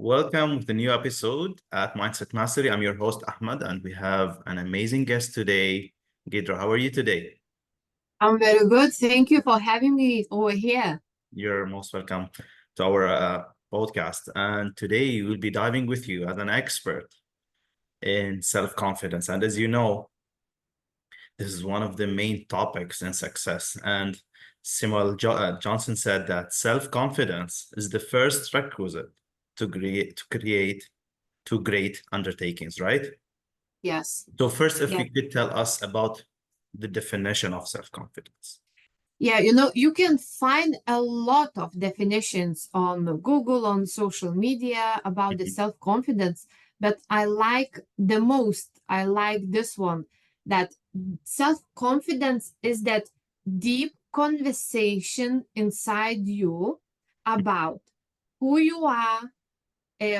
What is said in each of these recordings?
Welcome to the new episode at Mindset Mastery. I'm your host, Ahmed, and we have an amazing guest today. Giedre, how are you today? I'm very good. Thank you for having me over here. You're most welcome to our podcast. And today we'll be diving with you as an expert in self-confidence. And as you know, this is one of the main topics in success. And Johnson said that self-confidence is the first requisite to create two great undertakings, right? Yes. So first, if Yeah. you could tell us about the definition of self-confidence. Yeah, you can find a lot of definitions on Google, on social media about the Mhm. self-confidence, but I like this one, that self-confidence is that deep conversation inside you about who you are,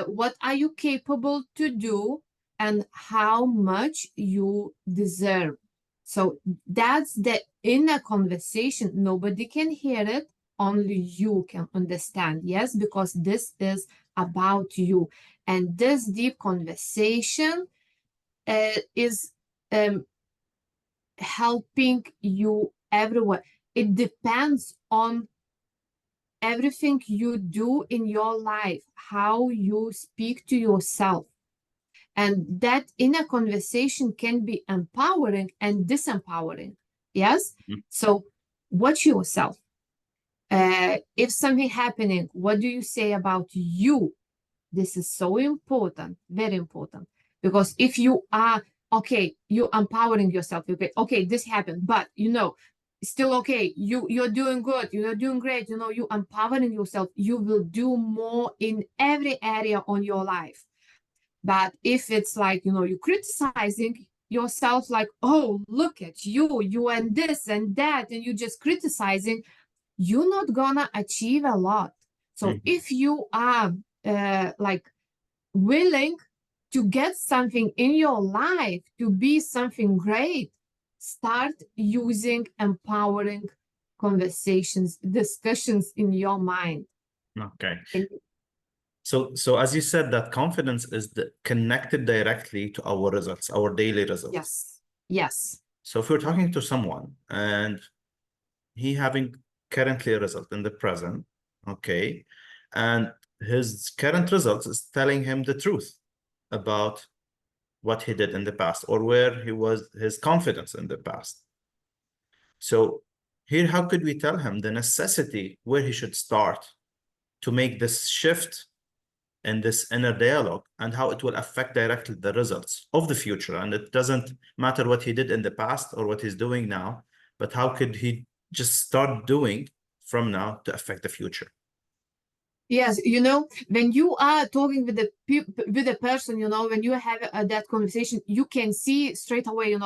what are you capable to do, and how much you deserve. So that's the inner conversation. Nobody can hear it, only you can understand. Yes, because this is about you. And this deep conversation is helping you everywhere. It depends on everything you do in your life, how you speak to yourself. And that inner conversation can be empowering and disempowering. Yes? Mhm. So watch yourself. If something happening, what do you say about you? This is so important, very important. Because if you are, okay, you're empowering yourself, okay, this happened, but still okay, you're doing good, you're doing great, you're empowering yourself, you will do more in every area on your life. But if it's like, you're criticizing yourself, like, oh, look at you and this and that, and you're just criticizing, you're not gonna achieve a lot. So Mhm. if you are like willing to get something in your life to be something great, start using empowering conversations, discussions in your mind. Okay. And So as you said, that confidence is connected directly to our results, our daily results. yes, yes, So if we're talking to someone and he having currently a result in the present, okay, and his current results is telling him the truth about what he did in the past or where he was, his confidence in the past. So here, how could we tell him the necessity where he should start to make this shift in this inner dialogue and how it will affect directly the results of the future? And it doesn't matter what he did in the past or what he's doing now, but how could he just start doing from now to affect the future? yes. When you are talking with the person, when you have that conversation, you can see straight away,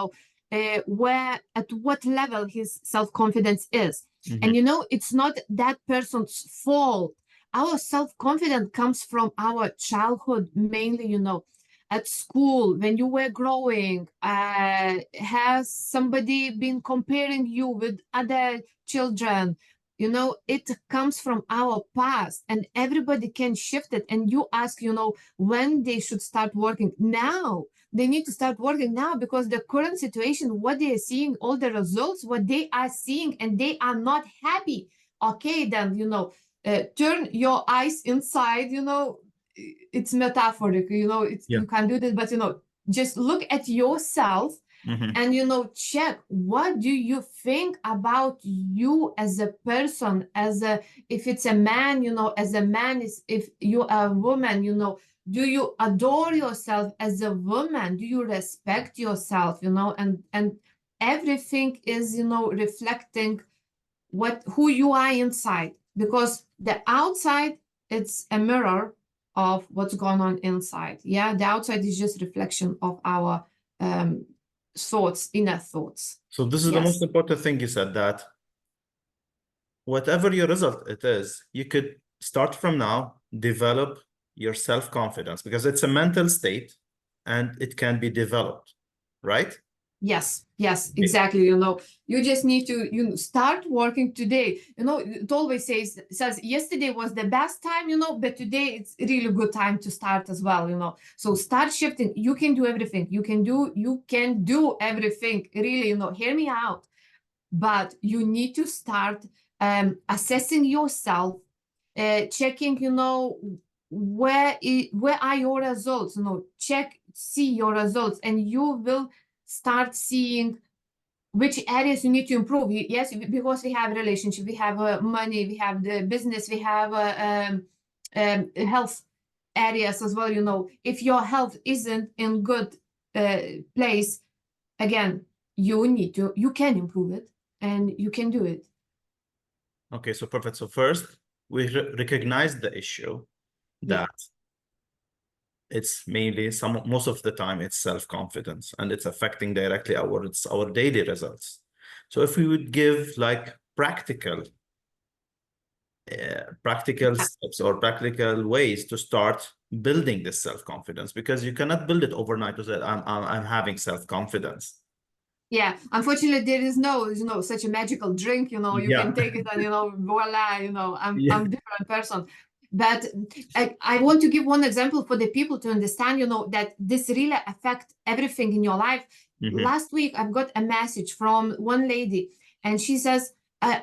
where at what level his self-confidence is. And Mhm. it's not that person's fault. Our self-confidence comes from our childhood, mainly, at school, when you were growing. Has somebody been comparing you with other children? It comes from our past, and everybody can shift it. And you ask, when they should start working now. They need to start working now, because the current situation, what they are seeing, all the results, what they are seeing, and they are not happy. Okay, then, turn your eyes inside, it's metaphoric, Yeah. you can do this, but, just look at yourself Mhm. and check, what do you think about you as a person, if it's a man, as a man, is if you're a woman, do you adore yourself as a woman? Do you respect yourself? And everything is, reflecting who you are inside, because the outside, it's a mirror of what's going on inside. Yeah, the outside is just reflection of our um thoughts, inner thoughts. So this is the most Yes, important thing you said, that whatever your result it is, you could start from now, develop your self-confidence because it's a mental state and it can be developed, right? Yes, exactly. You just need to start working today. It always says yesterday was the best time, but today it's a really good time to start as well. So start shifting. You can do everything. You can do everything. Really, hear me out. But you need to start assessing yourself, checking, where are your results? See your results, and you will start seeing which areas you need to improve. Yes, because we have relationship, we have money, we have the business, we have health areas as well. If your health isn't in good place, again, you can improve it, and you can do it. Okay, so perfect. So first, we recognize the issue that it's mainly most of the time it's self-confidence, and it's affecting directly our daily results. So if we would give like practical steps or practical ways to start building this self-confidence, because you cannot build it overnight to say I'm having self-confidence. Yeah, unfortunately, there is no such a magical drink, you can take it and voila, I'm different person. But I want to give one example for the people to understand, that this really affect everything in your life. Last week, I've got a message from one lady, and she says,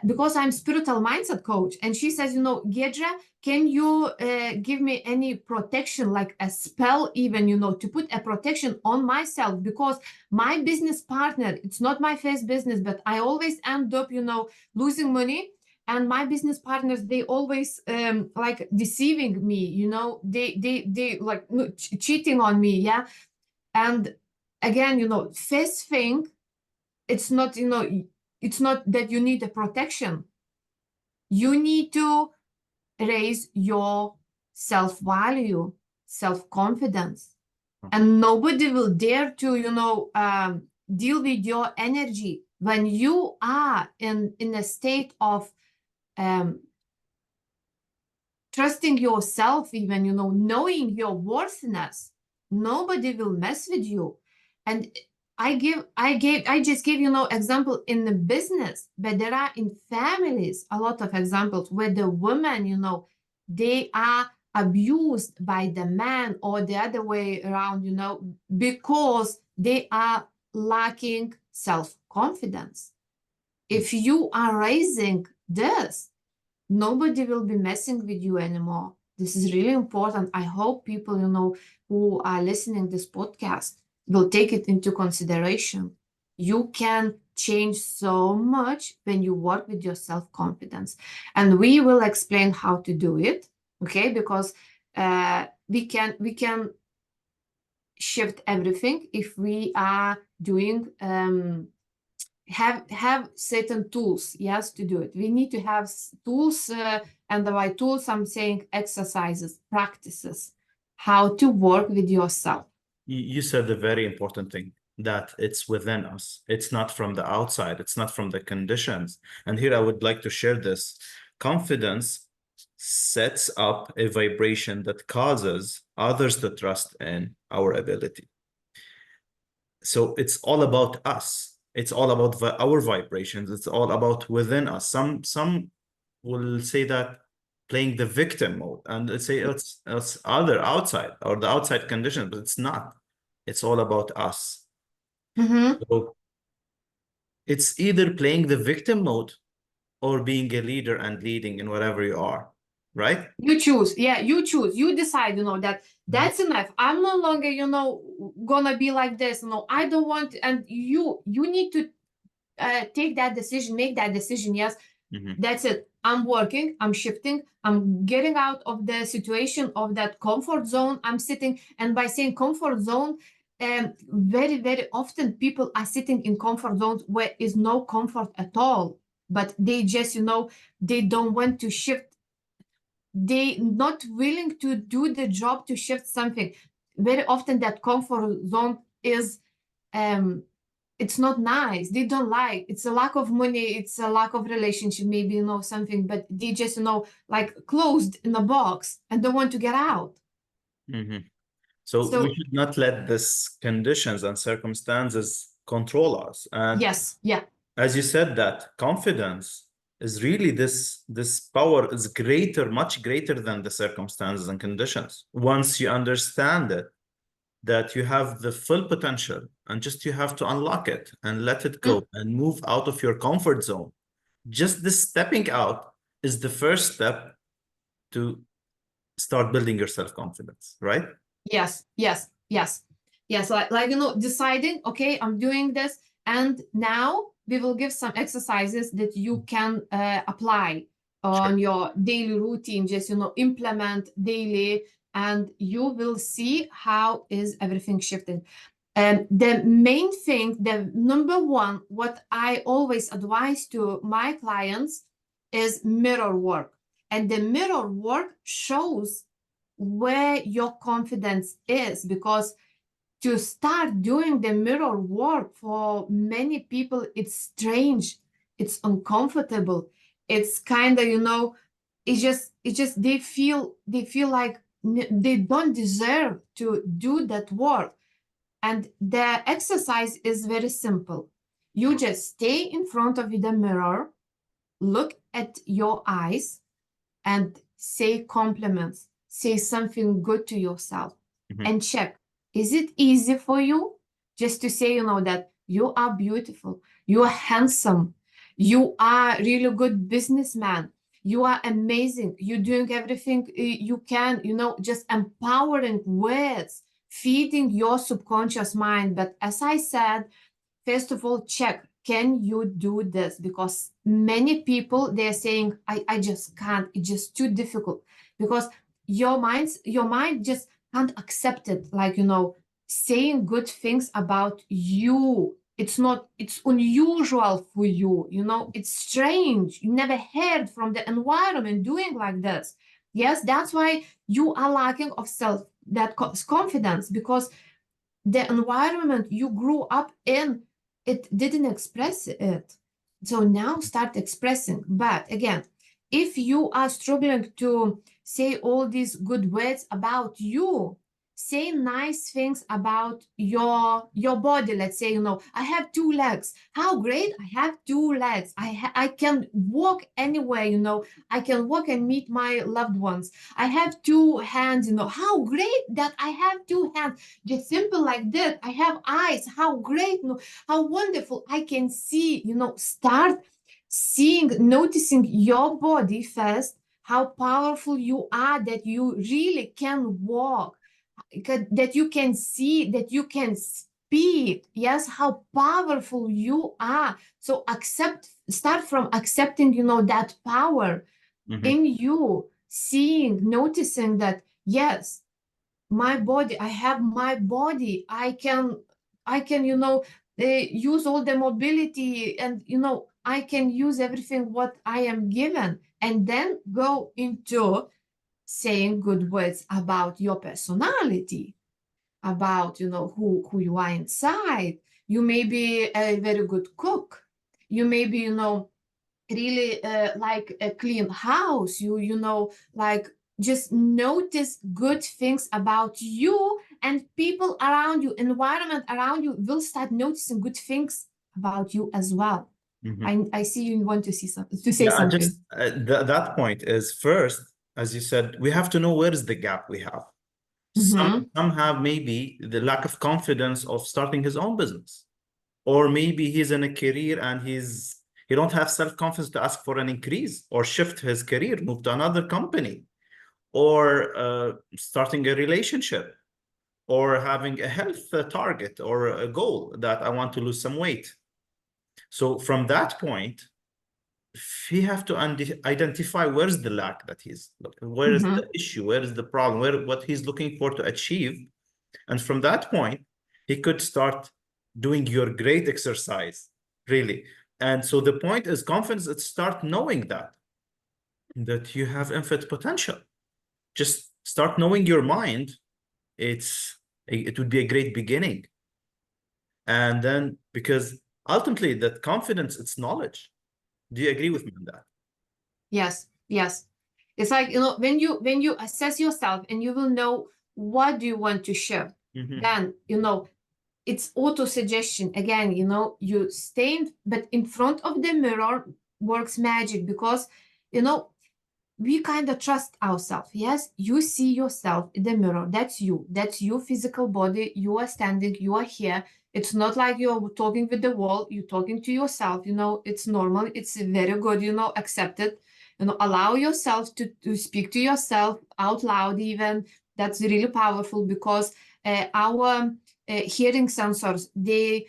because I'm spiritual mindset coach, and she says, Giedre, can you give me any protection, like a spell even, to put a protection on myself, because my business partner, it's not my first business, but I always end up, losing money. And my business partners, they always like deceiving me, they like cheating on me. Yeah. And again, first thing, it's not, it's not that you need a protection. You need to raise your self-value, self-confidence, and nobody will dare to, deal with your energy when you are in a state of trusting yourself, even, knowing your worthiness. Nobody will mess with you. And I just gave, example in the business, but there are in families a lot of examples where the women, they are abused by the man, or the other way around, because they are lacking self-confidence. If you are raising this, nobody will be messing with you anymore. This is really important. I hope people, who are listening this podcast will take it into consideration. You can change so much when you work with your self-confidence. And we will explain how to do it, okay? Because we can shift everything if we are doing have certain tools, yes, to do it. We need to have tools, and by tools I'm saying exercises, practices, how to work with yourself. You said a very important thing, that it's within us. It's not from the outside. It's not from the conditions. And here I would like to share this. Confidence sets up a vibration that causes others to trust in our ability. So it's all about us. It's all about our vibrations. It's all about within us. Some will say that playing the victim mode, and let's say it's other outside, or the outside conditions, but it's not. It's all about us. So it's either playing the victim mode or being a leader and leading in whatever you are, right? You choose. Yeah, you choose. You decide, that's enough. I'm no longer, gonna be like this. I don't want, and you need to take that decision, make that decision. Yes, that's it. I'm working, I'm shifting, I'm getting out of the situation, of that comfort zone I'm sitting. And by saying comfort zone, very, very often people are sitting in comfort zones where is no comfort at all, but they just, they don't want to shift. They not willing to do the job to shift something. Very often that comfort zone is it's not nice. They don't like. It's a lack of money. It's a lack of relationship, maybe, something, but they just, like closed in a box and don't want to get out. So we should not let this conditions and circumstances control us. And Yes, yeah. as you said, that confidence is really this power is greater, much greater than the circumstances and conditions. Once you understand it, that you have the full potential and just you have to unlock it and let it go and move out of your comfort zone. Just this stepping out is the first step to start building your self-confidence, right? Yes, yes, yes, yes. Like deciding, okay, I'm doing this, and now we will give some exercises that you can apply on your daily routine. Just implement daily, and you will see how is everything shifted. And the main thing, the number one, what I always advise to my clients is mirror work, and the mirror work shows where your confidence is, because to start doing the mirror work for many people, it's strange, it's uncomfortable, it's kind of it's just they feel like they don't deserve to do that work. And the exercise is very simple. You just stay in front of the mirror, look at your eyes, and say compliments, say something good to yourself, and check, is it easy for you just to say, that you are beautiful, you are handsome, you are really good businessman, you are amazing, you're doing everything you can, just empowering words, feeding your subconscious mind. But as I said, first of all, check, can you do this? Because many people, they're saying, I just can't, it's just too difficult, because your mind just can't accept it. Like, saying good things about you, it's unusual for you, it's strange. You never heard from the environment doing like this. Yes, that's why you are lacking of confidence, because the environment you grew up in, it didn't express it. So now start expressing. But again, if you are struggling to say all these good words about you, say nice things about your body. Let's say, I have 2 legs. How great, I have 2 legs. I can walk anywhere, I can walk and meet my loved ones. I have 2 hands, how great that I have 2 hands. Just simple like that. I have eyes. How great, how wonderful. I can see, start seeing, noticing your body first, how powerful you are, that you really can walk, that you can see, that you can speak. Yes, how powerful you are. So start from accepting, that power in you, seeing, noticing that, yes, my body, I have my body, I can use all the mobility, and I can use everything what I am given. And then go into saying good words about your personality, about who you are inside. You may be a very good cook, you may be really like a clean house, like just notice good things about you, and people around you, environment around you will start noticing good things about you as well. I see you want to say something. Just that point is, first, as you said, we have to know where is the gap we have. Some have maybe the lack of confidence of starting his own business, or maybe he's in a career and he don't have self-confidence to ask for an increase or shift his career, move to another company, or starting a relationship, or having a health target or a goal that I want to lose some weight. So from that point, he have to identify where's the lack that he's looking, where is the issue, where is the problem, what he's looking for to achieve. And from that point, he could start doing your great exercise, really. And so the point is confidence, it's start knowing that you have infinite potential. Just start knowing your mind. It would be a great beginning. And then, because ultimately that confidence, it's knowledge. Do you agree with me on that? Yes, yes. It's like, when you assess yourself and you will know what do you want to shift, then, it's auto-suggestion. Again, you know, you stand, but in front of the mirror works magic, because, you know, we kind of trust ourselves. Yes, you see yourself in the mirror. That's you. That's your physical body. You are standing. You are here. It's not like you're talking with the wall. You're talking to yourself. You know, it's normal. It's very good. You know, accept it. You know, allow yourself to speak to yourself out loud. Even that's really powerful, because our hearing sensors, they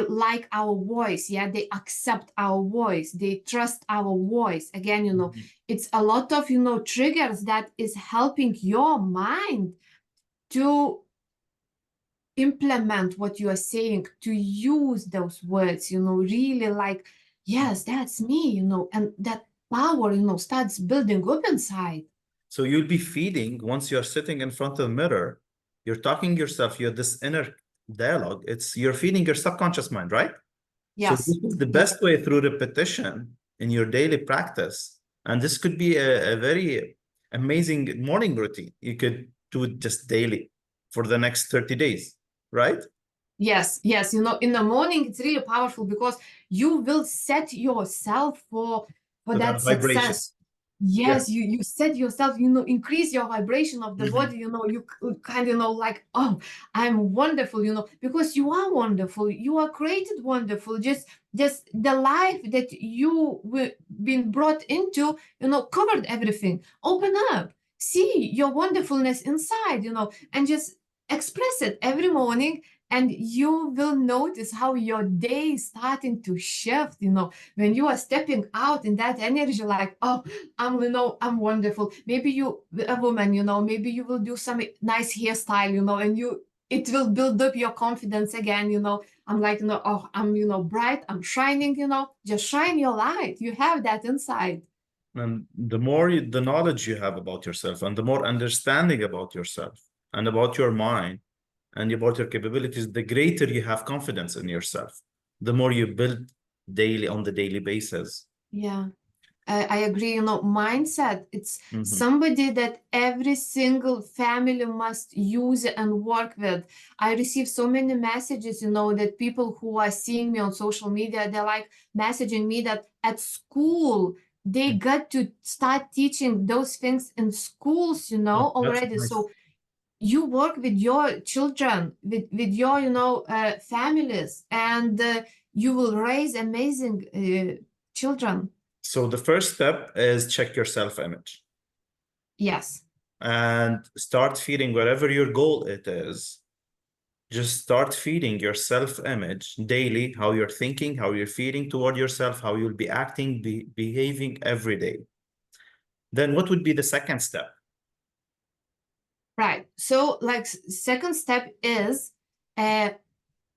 like our voice. Yeah, they accept our voice. They trust our voice. Again, you know, it's a lot of, you know, triggers that is helping your mind to implement what you are saying, to use those words, you know, really like, yes, that's me, you know, and that power, you know, starts building up inside. So you'll be feeding, once you're sitting in front of the mirror, you're talking yourself, you're this inner dialogue. You're feeding your subconscious mind, right? So this Yes. is the Yes. best way, through repetition in your daily practice. And this could be a very amazing morning routine. You could do it just daily for the next 30 days, right? Yes, yes, you know, in the morning it's really powerful, because you will set yourself for For that that vibration. success. Yeah. Yes, you set yourself, you know, increase your vibration of the Mhm. body, you know, you kind of know like, oh, I'm wonderful, you know, because you are wonderful, you are created wonderful. Just the life that you been brought into, you know, covered everything. Open up, see your wonderfulness inside, you know, and just express it every morning, and you will notice how your day is starting to shift, you know, when you are stepping out in that energy, like, oh, you know, I'm wonderful. Maybe you, a woman, you know, maybe you will do some nice hairstyle, you know, and it will build up your confidence again, you know. I'm like, you know, oh, I'm, you know, bright, I'm shining, you know, just shine your light. You have that inside. And the more the knowledge you have about yourself, and the more understanding about yourself and about your mind and about your capabilities, the greater you have confidence in yourself, the more you build daily on the daily basis. Yeah. I agree, you know, mindset, it's Mhm. somebody that every single family must use and work with. I receive so many messages, you know, that people who are seeing me on social media, they're like messaging me that at school, they got to start teaching those things in schools, you know, Oh, that's already. nice. So you work with your children, with your, you know, families, and you will raise amazing children. So the first step is check your self-image Yes. and start feeding whatever your goal it is. Just start feeding your self-image daily, how you're thinking, how you're feeling toward yourself, how you'll be acting, behaving every day. Then what would be the second step? Right. So, like, second step is uh,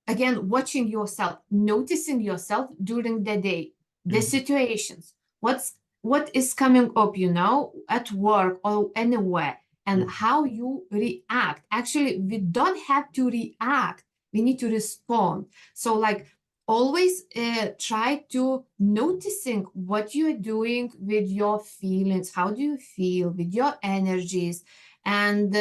again watching yourself, noticing yourself during the day, the Mhm. situations, what is coming up, you know, at work or anywhere, and Mhm. how you react. Actually, we don't have to react; we need to respond. So, like, always try to noticing what you're doing with your feelings. How do you feel with your energies? And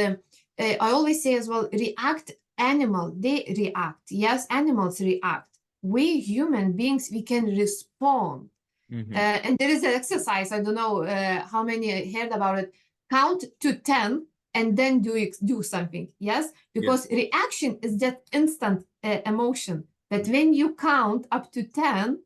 I always say as well, react. Animal, they react. Yes, animals react. We human beings, we can respond. Mhm. And there is an exercise, I don't know how many heard about it. Count to 10 and then do something. Yes, Yes. because reaction is that instant emotion. But when you count up to 10,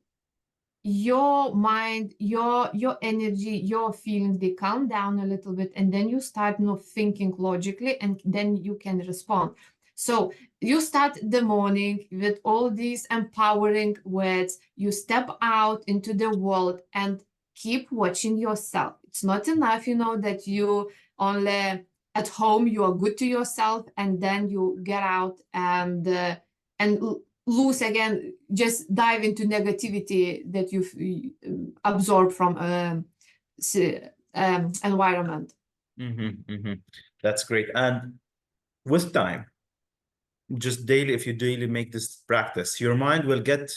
your mind, your energy, your feelings, they calm down a little bit, and then you start, you know, thinking logically, and then you can respond. So you start the morning with all these empowering words. You step out into the world and keep watching yourself. It's not enough, you know, that you only at home you are good to yourself, and then you get out and lose again, just dive into negativity that you've absorbed from environment. Mhm. Mhm. That's great. And with time, just daily, if you daily make this practice, your mind will get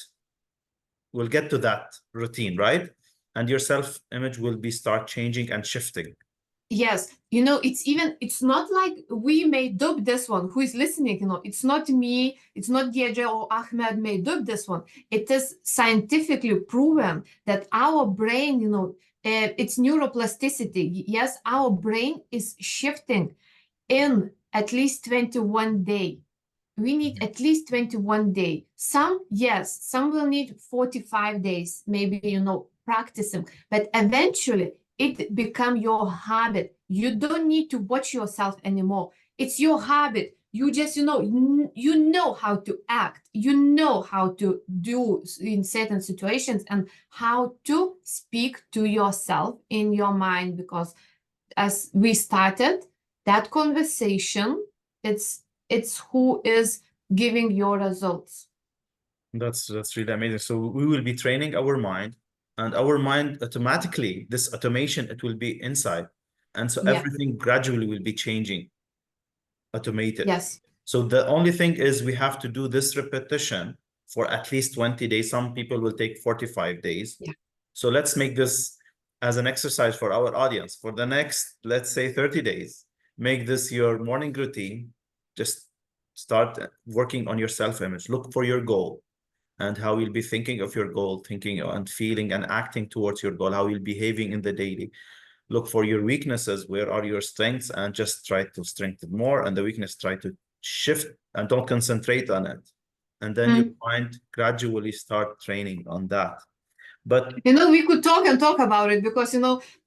to that routine, right? And your self-image will be start changing and shifting. Yes, it's not like we made up this one. Who is listening, it's not me, it's not Giedre or Ahmed made up this one. It is scientifically proven that our brain, it's neuroplasticity. Yes, our brain is shifting in at least 21 days. We need at least 21 days. Some will need 45 days, maybe, practicing, but eventually it become your habit. You don't need to watch yourself anymore. It's your habit. You just, you know how to act. You know how to do in certain situations and how to speak to yourself in your mind. Because as we started that conversation, it's who is giving your results. That's really amazing. So we will be training our mind, and our mind automatically, this automation, it will be inside. And so Yeah. everything gradually will be changing, automated. Yes. So the only thing is we have to do this repetition for at least 20 days. Some people will take 45 days. Yeah. So let's make this as an exercise for our audience. For the next, let's say 30 days, make this your morning routine. Just start working on your self-image. Look for your goal and how you'll be thinking of your goal, thinking and feeling and acting towards your goal, how you're behaving in the daily. Look for your weaknesses, where are your strengths, and just try to strengthen more, and the weakness, try to shift and don't concentrate on it. And then your mind gradually start training on that. But we could talk and talk about it, because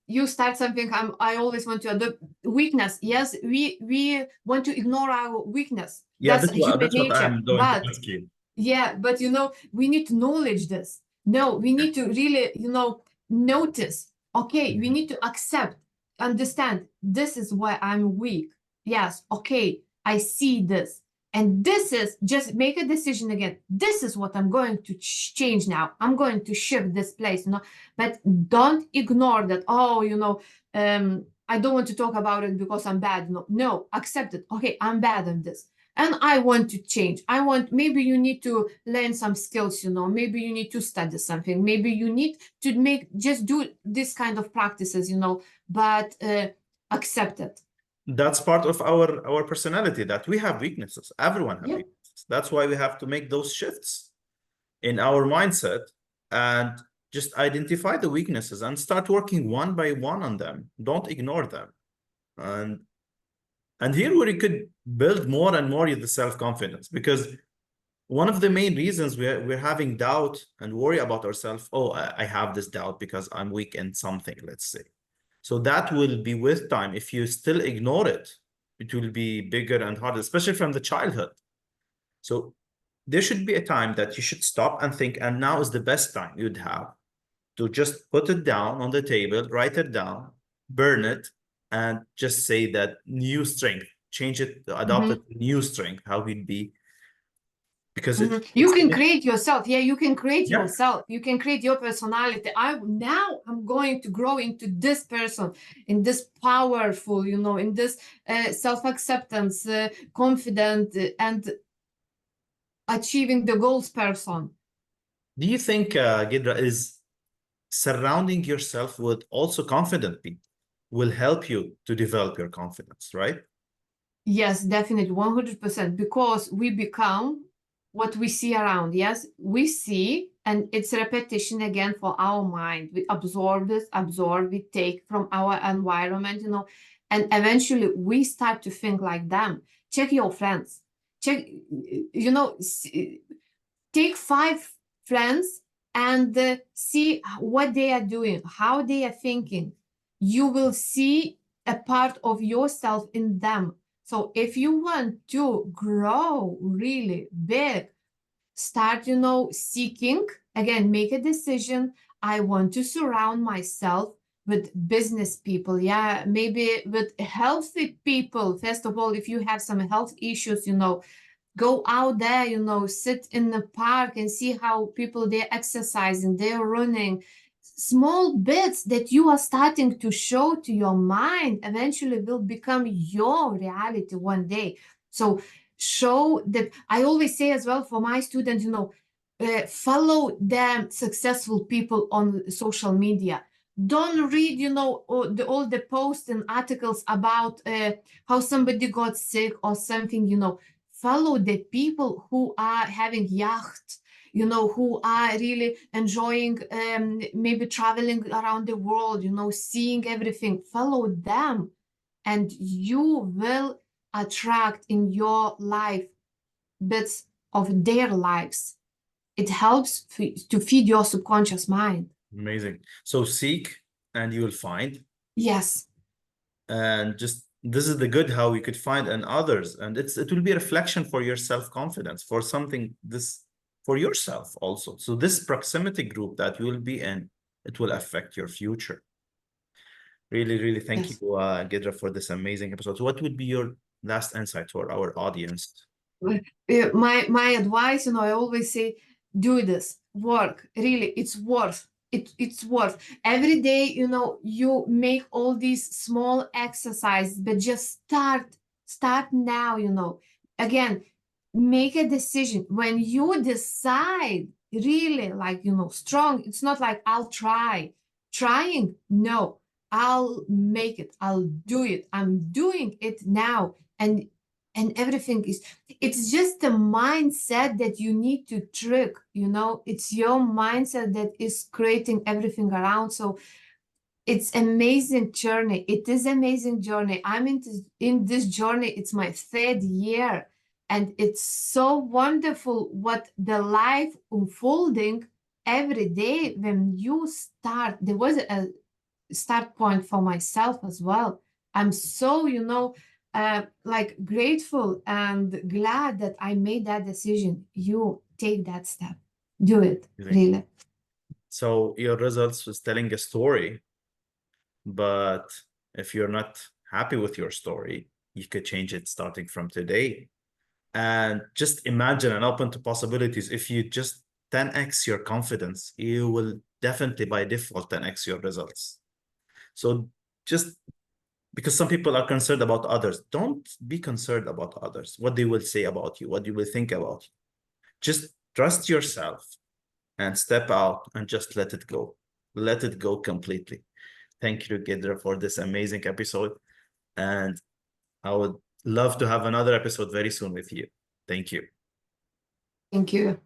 you start something. I always want to adopt weakness. Yes, we want to ignore our weakness. yeah, That's human that's what nature. I'm going to But ask you. yeah, but we need to acknowledge this. No, we need to really, notice. Okay, we need to accept, understand, this is why I'm weak. Yes, okay, I see this. And this is, just make a decision again. This is what I'm going to change now. I'm going to shift this place, but don't ignore that. Oh, I don't want to talk about it because I'm bad. No, accept it. Okay, I'm bad at this. And I want to change. Maybe you need to learn some skills, maybe you need to study something. Maybe you need to just do this kind of practices, but accept it. That's part of our personality, that we have weaknesses. Everyone has Yeah. weaknesses. That's why we have to make those shifts in our mindset and just identify the weaknesses and start working one by one on them. Don't ignore them. And here we could build more and more the self-confidence, because one of the main reasons we're having doubt and worry about ourselves, oh, I have this doubt because I'm weak in something, let's say. So that will be, with time, if you still ignore it, it will be bigger and harder, especially from the childhood. So there should be a time that you should stop and think, and now is the best time you'd have to just put it down on the table, write it down, burn it, and just say that new strength, change it, adopt it, new strength, how we'd be. Because you can create yourself. Yeah, you can create yeah. yourself. You can create your personality. I'm going to grow into this person, in this powerful, in this self-acceptance, confident, and achieving the goals person. Do you think, Giedre, is surrounding yourself with also confident people will help you to develop your confidence, right? Yes, definitely, 100%, because we become what we see around. Yes, we see, and it's repetition again for our mind. We absorb this, we take from our environment, and eventually we start to think like them. Check your friends. Check, take 5 friends and see what they are doing, how they are thinking. You will see a part of yourself in them. So if you want to grow really big, start, seeking, again, make a decision. I want to surround myself with business people. Yeah, maybe with healthy people. First of all, if you have some health issues, go out there, sit in the park and see how people, they're exercising, they're running. Small bits that you are starting to show to your mind eventually will become your reality one day. So show that. I always say as well for my students, follow them successful people on social media. Don't read, all the posts and articles about how somebody got sick or something. Follow the people who are having yachts, who are really enjoying, maybe traveling around the world, seeing everything. Follow them, and you will attract in your life bits of their lives. It helps to feed your subconscious mind. Amazing. So seek and you will find. Yes. And just this is the good how you could find in others. And it will be a reflection for your self-confidence, for something this for yourself also. So this proximity group that you will be in, it will affect your future. Really, really thank Yes. you, Giedre, for this amazing episode. So what would be your last insight for our audience? My advice, I always say, do this, work. Really, it's worth every day. You make all these small exercises, but just start now. Again, make a decision. When you decide, really, like, strong, it's not like I'll trying. No, I'll make it, I'll do it, I'm doing it now. And everything is, it's just a mindset that you need to trick. It's your mindset that is creating everything around. So it's amazing journey. It is amazing journey. I'm in this journey. It's my 3rd year, and it's so wonderful what the life unfolding every day. When you start, there was a start point for myself as well. I'm so, like, grateful and glad that I made that decision. You take that step, do it, really. So your results was telling a story, but if you're not happy with your story, you could change it starting from today. And just imagine and open to possibilities. If you just 10x your confidence, you will definitely by default 10x your results. So just because some people are concerned about others, don't be concerned about others, what they will say about you, what you will think about you. Just trust yourself and step out and just let it go. Let it go completely. Thank you, Giedre, for this amazing episode. And I would love to have another episode very soon with you. Thank you. Thank you.